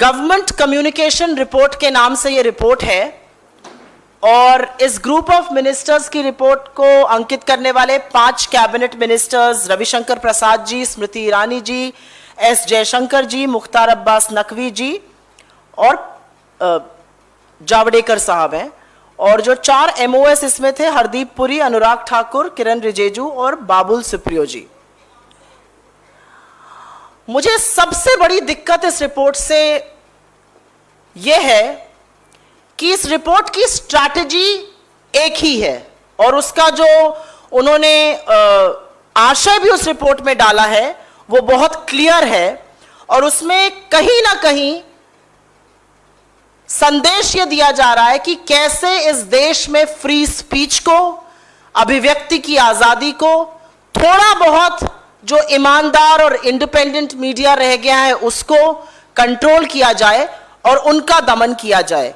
Government communication report के नाम से ये रिपोर्ट है और इस ग्रुप ऑफ मिनिस्टर्स की रिपोर्ट को अंकित करने वाले 5 cabinet ministers Ravishankar Prasad ji, Smriti Irani ji, S Jaishankar जी, मुख्तार अब्बास नकवी जी और जावड़ेकर साहब हैं। और जो 4 MOS इसमें थे, हरदीप पुरी, अनुराग ठाकुर, किरण रिजिजू और बाबुल सुप्रियो जी। मुझे सबसे बड़ी दिक्कत इस रिपोर्ट से यह है कि इस रिपोर्ट की स्ट्रैटेजी एक ही है और उसका जो उन्होंने आशय भी उस रिपोर्ट में डाला है वो बहुत क्लियर है और उसमें कहीं ना कहीं संदेश ये दिया जा रहा है कि कैसे इस देश में फ्री स्पीच को, अभिव्यक्ति की आजादी को थोड़ा बहुत जो ईमानदार और इंडिपेंडेंट मीडिया रह गया है उसको कंट्रोल किया जाए और उनका दमन किया जाए।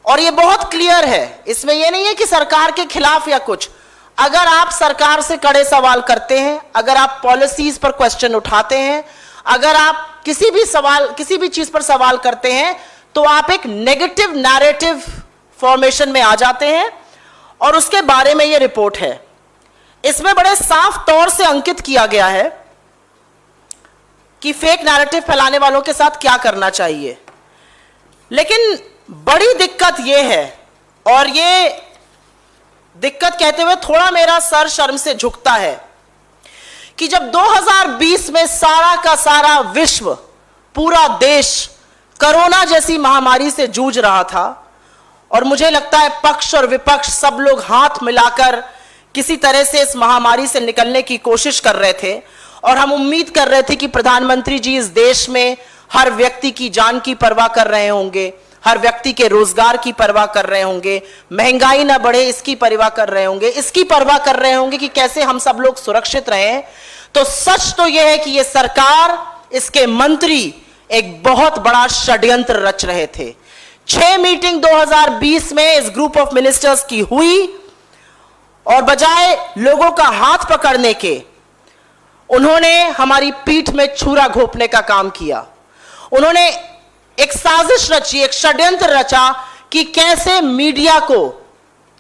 और ये बहुत क्लियर है, इसमें ये नहीं है कि सरकार के खिलाफ या कुछ। अगर आप सरकार से कड़े सवाल करते हैं, अगर आप पॉलिसीज पर क्वेश्चन उठाते हैं, अगर आप किसी भी चीज पर सवाल करते हैं तो आप एक नेगेटिव नैरेटिव फॉर्मेशन में आ जाते हैं और उसके बारे में ये रिपोर्ट है। इसमें बड़े साफ तौर से अंकित किया गया है कि फेक नैरेटिव फैलाने वालों के साथ क्या करना चाहिए। लेकिन बड़ी दिक्कत यह है, और ये दिक्कत कहते हुए थोड़ा मेरा सर शर्म से झुकता है, कि जब 2020 में सारा का सारा विश्व, पूरा देश कोरोना जैसी महामारी से जूझ रहा था और मुझे लगता है पक्ष और विपक्ष सब लोग हाथ मिलाकर किसी तरह से इस महामारी से निकलने की कोशिश कर रहे थे और हम उम्मीद कर रहे थे कि प्रधानमंत्री जी इस देश में हर व्यक्ति की जान की परवाह कर रहे होंगे, हर व्यक्ति के रोजगार की परवाह कर रहे होंगे, महंगाई ना बढ़े इसकी परवाह कर रहे होंगे, इसकी परवाह कर रहे होंगे कि कैसे हम सब लोग सुरक्षित रहें। तो सच तो यह है कि यह सरकार, इसके मंत्री एक बहुत बड़ा षड्यंत्र रच रहे थे। 6 मीटिंग 2020 में इस ग्रुप ऑफ मिनिस्टर्स की हुई और बजाय लोगों का हाथ पकड़ने के उन्होंने हमारी पीठ में छुरा घोंपने का काम किया। उन्होंने एक साजिश रची, एक षड्यंत्र रचा कि कैसे मीडिया को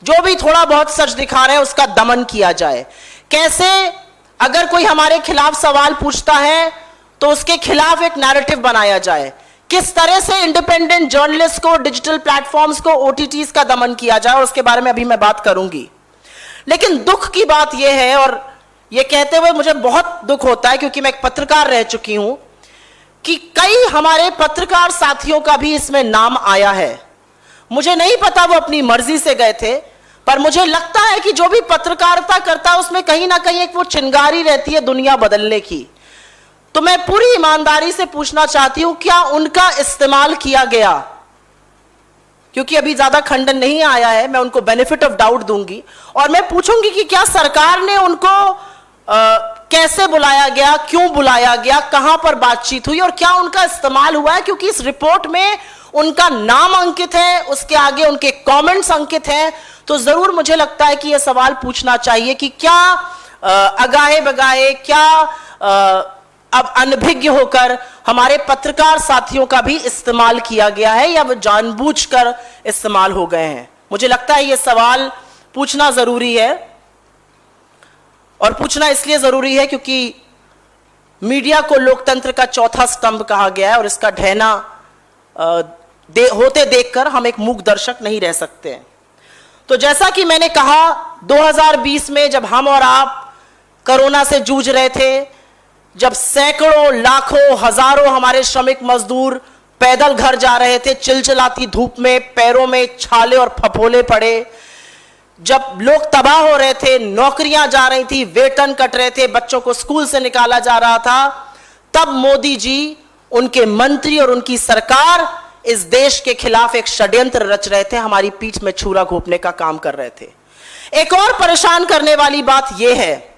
जो भी थोड़ा बहुत सच दिखा रहे हैं उसका दमन किया जाए, कैसे अगर कोई हमारे खिलाफ सवाल पूछता है तो उसके खिलाफ एक नैरेटिव बनाया जाए, किस तरह से इंडिपेंडेंट जर्नलिस्ट को, डिजिटल प्लेटफॉर्म्स को, OTTs का दमन किया जाए, और उसके बारे में अभी मैं बात करूंगी। लेकिन दुख की बात यह है, और यह कहते हुए मुझे बहुत दुख होता है क्योंकि मैं एक पत्रकार रह चुकी हूं, कि कई हमारे पत्रकार साथियों का भी इसमें नाम आया है। मुझे नहीं पता वो अपनी मर्जी से गए थे, पर मुझे लगता है कि जो भी पत्रकारिता करता है उसमें कहीं ना कहीं एक वो चिंगारी रहती है दुनिया बदलने की। तो मैं पूरी ईमानदारी से पूछना चाहती हूं, क्या उनका इस्तेमाल किया गया? क्योंकि अभी ज्यादा खंडन नहीं आया है, मैं उनको बेनिफिट ऑफ डाउट दूंगी और मैं पूछूंगी कि क्या सरकार ने उनको कैसे बुलाया गया, क्यों बुलाया गया, कहां पर बातचीत हुई और क्या उनका इस्तेमाल हुआ है? क्योंकि इस रिपोर्ट में उनका नाम अंकित है, उसके आगे उनके कमेंट्स अंकित हैं, तो जरूर मुझे लगता है कि यह सवाल पूछना चाहिए कि क्या अगाहे बगाहे, क्या अब अनभिज्ञ होकर हमारे पत्रकार साथियों का भी इस्तेमाल किया गया है या वो जानबूझकर इस्तेमाल हो गए हैं? मुझे लगता है यह सवाल पूछना जरूरी है और पूछना इसलिए जरूरी है क्योंकि मीडिया को लोकतंत्र का चौथा स्तंभ कहा गया है और इसका ढहना होते देखकर हम एक मूक दर्शक नहीं रह सकते। तो जैसा कि मैंने कहा, 2020 में जब हम और आप कोरोना से जूझ रहे थे, जब सैकड़ों, लाखों, हजारों हमारे श्रमिक मजदूर पैदल घर जा रहे थे, चिलचिलाती धूप में, पैरों में छाले और फफोले पड़े, जब लोग तबाह हो रहे थे, नौकरियां जा रही थी, वेतन कट रहे थे, बच्चों को स्कूल से निकाला जा रहा था, तब मोदी जी, उनके मंत्री और उनकी सरकार इस देश के खिलाफ एक षड्यंत्र रच रहे थे, हमारी पीठ में छुरा घोंपने का काम कर रहे थे। एक और परेशान करने वाली बात यह है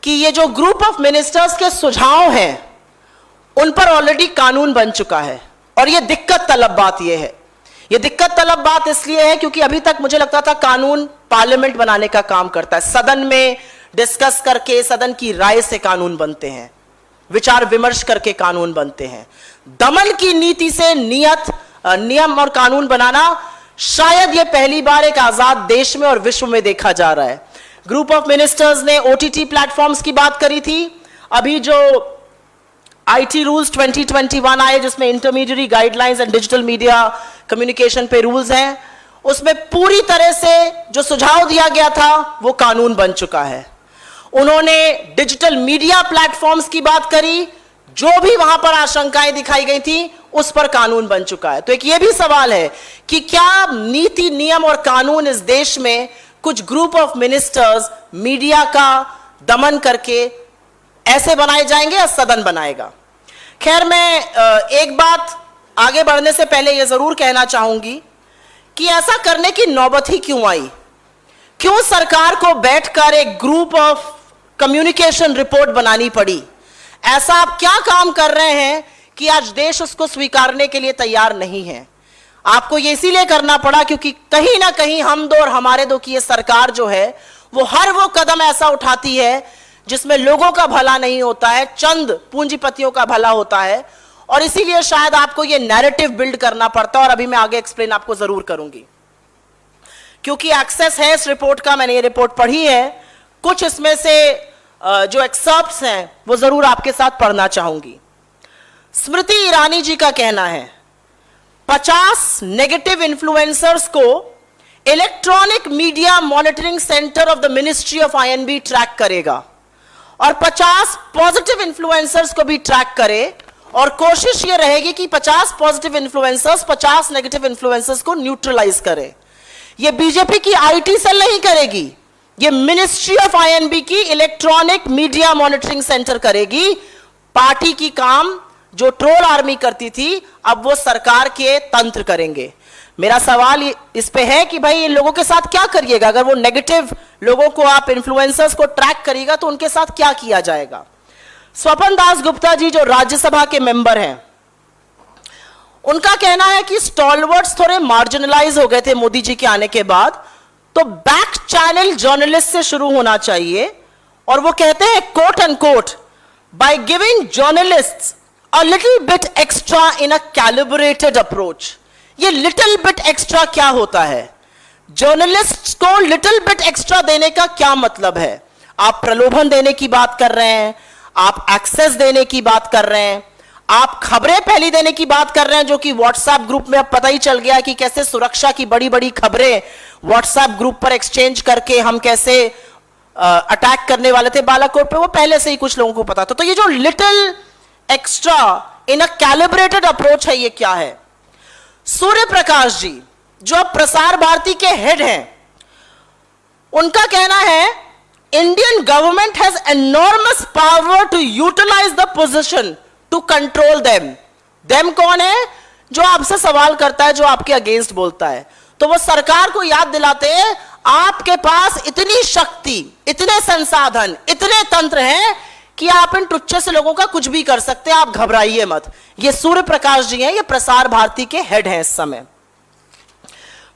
कि ये जो ग्रुप ऑफ मिनिस्टर्स के सुझाव हैं उन पर ऑलरेडी कानून बन चुका है और ये दिक्कत तलब बात ये है। ये दिक्कत तलब बात इसलिए है क्योंकि अभी तक मुझे लगता था कानून पार्लियामेंट बनाने का काम करता है, सदन में डिस्कस करके सदन की राय से कानून बनते हैं। विचार विमर्श करके कानून बनते हैं। दमन की नीति से नियम और कानून बनाना शायद यह पहली बार एक आजाद देश में और विश्व में देखा जा रहा है। ग्रुप ऑफ मिनिस्टर्स ने ओटीटी प्लेटफॉर्म्स की बात करी थी। अभी जो आईटी रूल्स 2021 आए, जिसमें intermediate guidelines and digital media communication पे रूल्स हैं, उसमें पूरी तरह से जो सुझाव दिया गया था वो कानून बन चुका है। उन्होंने डिजिटल मीडिया प्लेटफॉर्म्स की बात करी, जो भी वहां पर आशंकाएं दिखाई गई थी उस पर कानून बन चुका है। तो एक ये भी सवाल है कि क्या नीति, नियम और कानून इस देश में कुछ ग्रुप ऑफ मिनिस्टर्स मीडिया का दमन करके ऐसे बनाए जाएंगे या सदन बनाएगा? खैर, मैं एक बात आगे बढ़ने से पहले यह जरूर कहना चाहूंगी कि ऐसा करने की नौबत ही क्यों आई? क्यों सरकार को बैठकर एक ग्रुप ऑफ कम्युनिकेशन रिपोर्ट बनानी पड़ी? ऐसा आप क्या काम कर रहे हैं कि आज देश उसको स्वीकारने के लिए तैयार नहीं है? आपको ये इसीलिए करना पड़ा क्योंकि कहीं ना कहीं हम दो और हमारे दो की ये सरकार जो है वो हर वो कदम ऐसा उठाती है जिसमें लोगों का भला नहीं होता है, चंद पूंजीपतियों का भला होता है, और इसीलिए शायद आपको ये नैरेटिव बिल्ड करना पड़ता है। और अभी मैं आगे एक्सप्लेन आपको जरूर करूंगी, क्योंकि एक्सेस है इस रिपोर्ट का, मैंने ये रिपोर्ट पढ़ी है। कुछ इसमें से जो एक्सर्प्ट्स हैं वो जरूर आपके साथ पढ़ना चाहूंगी। स्मृति ईरानी जी का कहना है 50 नेगेटिव इन्फ्लुएंसर्स को electronic media monitoring centre of the ministry of I&B track करेगा और 50 पॉजिटिव इन्फ्लुएंसर्स को भी ट्रैक करे, और कोशिश यह रहेगी कि 50 पॉजिटिव इन्फ्लुएंसर्स 50 नेगेटिव इन्फ्लुएंसर्स को न्यूट्रलाइज करे। यह बीजेपी की आईटी सेल नहीं करेगी, यह मिनिस्ट्री ऑफ आईएनबी की इलेक्ट्रॉनिक मीडिया मॉनिटरिंग सेंटर करेगी। पार्टी की काम जो ट्रोल आर्मी करती थी, अब वो सरकार के तंत्र करेंगे। मेरा सवाल इस पे है कि भाई इन लोगों के साथ क्या करिएगा? अगर वो नेगेटिव लोगों को, आप इन्फ्लुएंसर्स को ट्रैक करिएगा तो उनके साथ क्या किया जाएगा? स्वपन दास गुप्ता जी जो राज्यसभा के मेंबर हैं, उनका कहना है कि स्टॉलवर्ड्स थोड़े मार्जिनलाइज हो गए थे मोदी जी के आने के बाद, तो बैक चैनल जर्नलिस्ट से शुरू होना चाहिए। और वो कहते हैं quote and quote, by giving journalists a little bit extra in a calibrated approach। ये little bit extra क्या होता है? जर्नलिस्ट को लिटिल बिट एक्स्ट्रा देने का क्या मतलब है? आप प्रलोभन देने की बात कर रहे हैं, आप एक्सेस देने की बात कर रहे हैं, आप खबरें फैली देने की बात कर रहे हैं, जो कि व्हाट्सएप ग्रुप में अब पता ही चल गया कि कैसे सुरक्षा की बड़ी बड़ी खबरें व्हाट्सएप ग्रुप पर एक्सचेंज करके हम कैसे अटैक करने वाले थे बालाकोट पे, वो पहले से ही कुछ लोगों को पता था। तो ये जो लिटिल एक्स्ट्रा इन अ कैलिब्रेटेड अप्रोच है, ये क्या है? सूर्य प्रकाश जी जो अब प्रसार भारती के हेड हैं, उनका कहना है Indian government has enormous power to utilize the position to control them. Them कौन है? जो आपसे सवाल करता है, जो आपके अगेंस्ट बोलता है। तो वो सरकार को याद दिलाते हैं आपके पास इतनी शक्ति, इतने संसाधन, इतने तंत्र हैं कि आप इन टुच्चे से लोगों का कुछ भी कर सकते हैं, आप घबराइए मत। ये सूर्य प्रकाश जी हैं, ये प्रसार भारती के हेड हैं इस समय।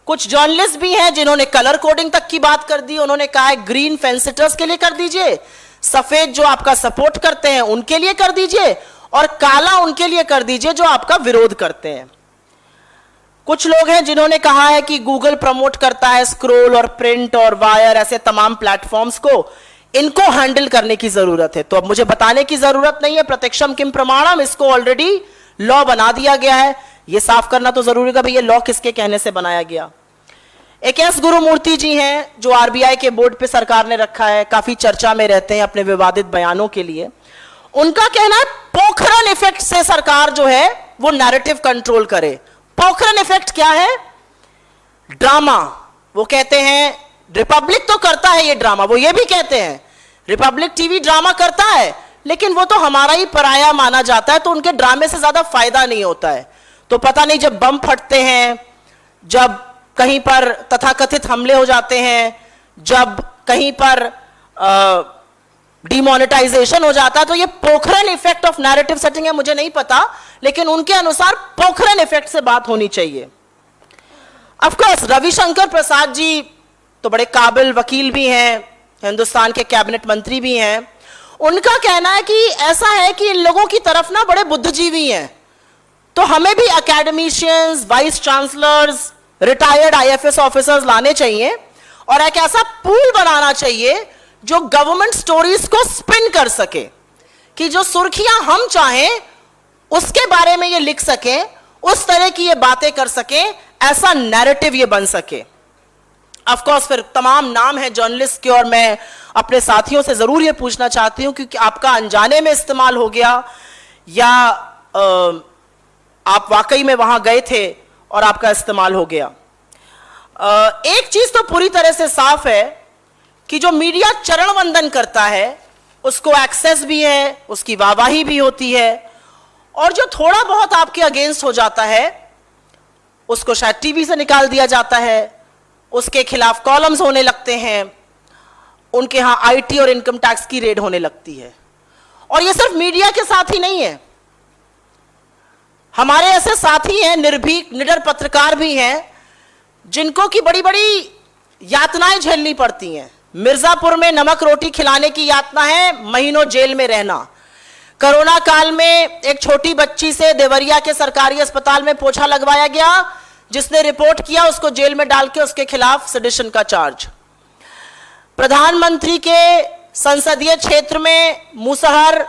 कुछ जर्नलिस्ट भी हैं जिन्होंने कलर कोडिंग तक की बात कर दी। उन्होंने कहा है ग्रीन फेंसिटर्स के लिए कर दीजिए, सफेद जो आपका सपोर्ट करते हैं उनके लिए कर दीजिए, और काला उनके लिए कर दीजिए जो आपका विरोध करते हैं। कुछ लोग हैं जिन्होंने कहा है कि गूगल प्रमोट करता है स्क्रोल और प्रिंट और वायर, ऐसे तमाम प्लेटफॉर्म्स को, इनको हैंडल करने की जरूरत है। तो अब मुझे बताने की जरूरत नहीं है, प्रत्यक्षम किम प्रमाणम, इसको ऑलरेडी लॉ बना दिया गया है। ये साफ करना तो जरूरी है भाई, ये लॉ किसके कहने से बनाया गया। एक एस गुरुमूर्ति जी हैं जो आरबीआई के बोर्ड पे सरकार ने रखा है, काफी चर्चा में रहते हैं अपने विवादित बयानों के लिए। उनका कहना है पोखरन इफेक्ट से सरकार जो है वो नैरेटिव कंट्रोल करे। पोखरन इफेक्ट क्या है? ड्रामा। वो कहते हैं रिपब्लिक तो करता है ये ड्रामा, वो ये भी कहते हैं रिपब्लिक टीवी ड्रामा करता है, लेकिन वो तो हमारा ही पराया माना जाता है, तो उनके ड्रामे से ज्यादा फायदा नहीं होता है। तो पता नहीं जब बम फटते हैं, जब कहीं पर तथाकथित हमले हो जाते हैं, जब कहीं पर डिमोनेटाइजेशन हो जाता है, तो ये Pokhran effect of narrative setting है, मुझे नहीं पता, लेकिन उनके अनुसार पोखरन इफेक्ट से बात होनी चाहिए। ऑफ कोर्स रविशंकर प्रसाद जी तो बड़े काबिल वकील भी हैं, हिंदुस्तान के कैबिनेट मंत्री भी हैं। उनका कहना है कि ऐसा है कि इन लोगों की तरफ ना बड़े बुद्धिजीवी हैं, तो हमें भी academicians, vice chancellors, retired IFS officers लाने चाहिए और एक ऐसा पूल बनाना चाहिए जो गवर्नमेंट स्टोरीज को स्पिन कर सके, कि जो सुर्खियां हम चाहें उसके बारे में ये लिख सकें, उस तरह की ये बातें कर सकें, ऐसा नैरेटिव ये बन सके। ऑफ कोर्स फिर तमाम नाम है जर्नलिस्ट के और मैं अपने साथियों से जरूर ये पूछना चाहती हूं क्योंकि आपका अनजाने में इस्तेमाल हो गया या आप वाकई में वहां गए थे और आपका इस्तेमाल हो गया। एक चीज तो पूरी तरह से साफ है कि जो मीडिया चरण वंदन करता है उसको एक्सेस भी है, उसकी वाहवाही भी होती है, और जो थोड़ा बहुत आपके अगेंस्ट हो जाता है उसको शायद टीवी से निकाल दिया जाता है, उसके खिलाफ कॉलम्स होने लगते हैं, उनके यहां आईटी और इनकम टैक्स की रेड होने लगती है। और ये सिर्फ मीडिया के साथ ही नहीं है, हमारे ऐसे साथी हैं, निर्भीक निडर पत्रकार भी हैं जिनको की बड़ी बड़ी यातनाएं झेलनी पड़ती हैं। मिर्जापुर में नमक रोटी खिलाने की यातना है, महीनों जेल में रहना। कोरोना काल में एक छोटी बच्ची से देवरिया के सरकारी अस्पताल में पोछा लगवाया गया, जिसने रिपोर्ट किया उसको जेल में डाल के उसके खिलाफ सेडिशन का चार्ज। प्रधानमंत्री के संसदीय क्षेत्र में मुसहर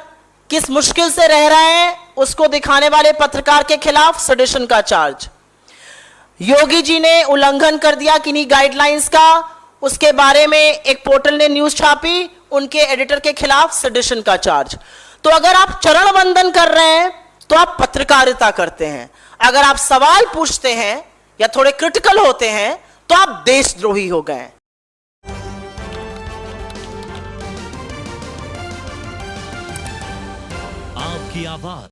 किस मुश्किल से रह रहे हैं उसको दिखाने वाले पत्रकार के खिलाफ सेडिशन का चार्ज। योगी जी ने उल्लंघन कर दिया किन्हीं गाइडलाइंस का, उसके बारे में एक पोर्टल ने न्यूज छापी, उनके एडिटर के खिलाफ सेडिशन का चार्ज। तो अगर आप चरण वंदन कर रहे हैं तो आप पत्रकारिता करते हैं, अगर आप सवाल पूछते हैं या थोड़े क्रिटिकल होते हैं तो आप देशद्रोही हो गए। आपकी आवाज